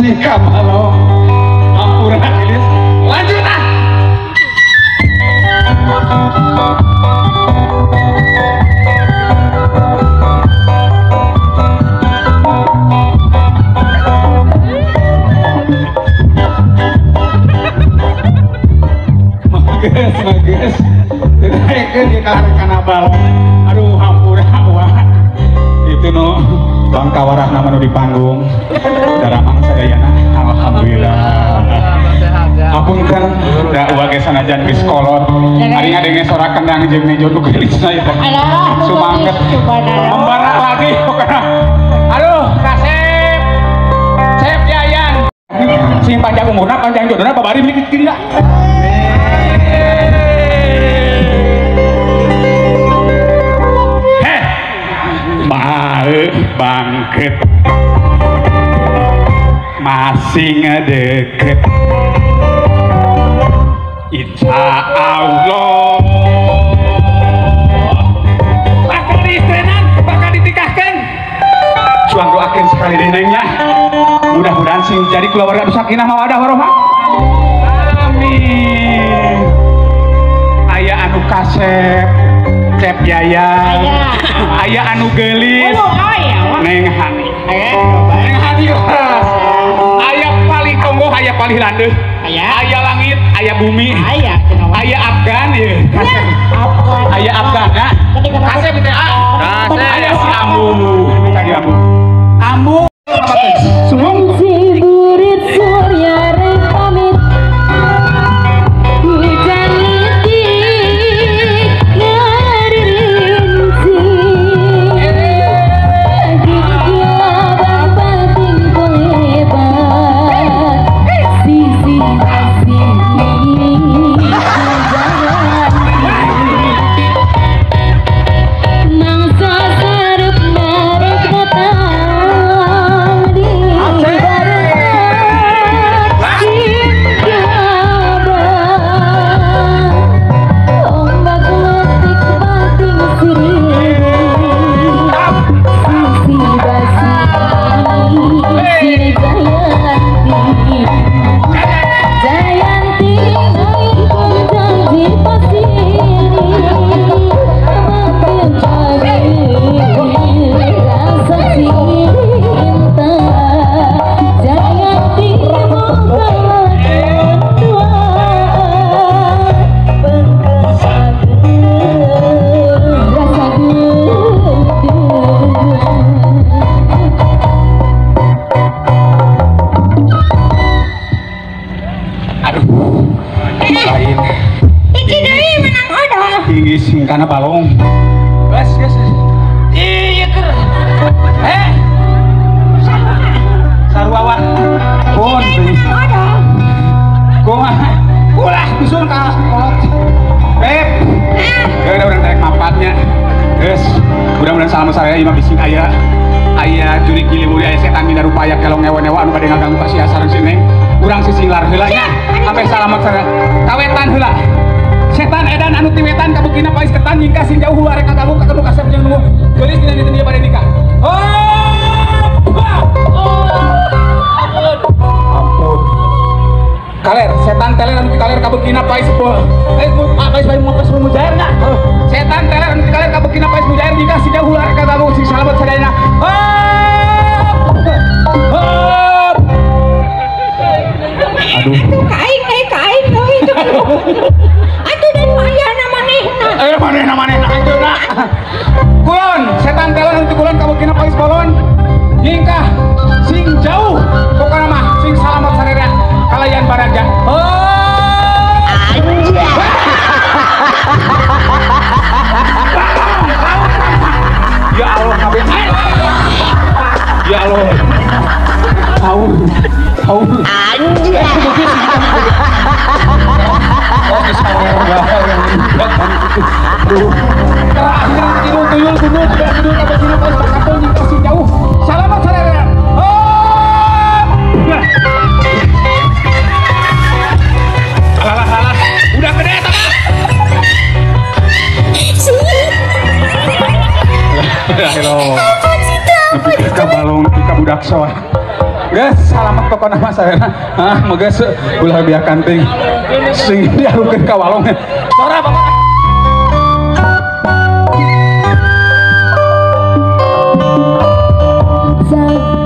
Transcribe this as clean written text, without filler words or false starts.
jika malam ampura Lilis lanjut ah. Mages tidak di karena abal aduh hampura wah itu no bangka warah nama di panggung daramang sadayana alhamdulillah apunten da wage sanajan geus kolot ari ngadenge sora kendang jeung nejo nu geulis saya teh sumanget membara lagi pokona aduh kasep Cep Yayan sing panjang umurna panjang jodohna babari mikir kieu lah bangkit masih ngedeket insya Allah bakal diistrenan bakal ditikahkan suang doakan sekali denengnya mudah-mudahan sing jadi keluarga sakinah mawadah warohmah amin aya anu kasep Cep Yayan aya anu geulis Neng Hani Neng Hani aya palih Kongo aya palih landeuh aya langit aya bumi aya Afgan ya aya Afgan ya kasep teh aya si Ambu tadi Ambu sungguh burit surya rek pamit karena balong gas iya ker sarwawan pun ulah bisul ka kolot beb udah orang tarik mapatnya guys mudah-mudahan salam saya imam bising aya jurik gili mulia setan mina rupaya kalau ngewa-newa anu bade ngaganggu kasih asarang sini urang sisilar heula nya sampai salamet saya kawetan heula setan edan anu tiwetan kabukina pais ketan nyingka sing jauh luar reka kamu ketemu kasep jeung nu geulis dina dieu pada nikah ampun kaler setan teler anu kaler kabukina pais pais mujair nya setan teler anu kaler kabukina pais mujair nyingka sing jauh luar reka kamu sing salamet sadayana aduh kain itu atuh dan ayana manehna ayeuna kulon setan telan untuk kulon kabukina pais balon nyingkah sing jauh pokona mah sing salamet sadaya kalayan baraja ya Allah kabeh ya Allah tahu anjir oh disawar terakhir tuyul gunung sudah tidur apa sini pas kapal dikasih jauh selamat saudara salah udah gede tak hello kita balong kita budak soal guys salam pokoknya mas saya meges ulah biarkan ting sing diarukeun ka walong sora pokoknya Sampai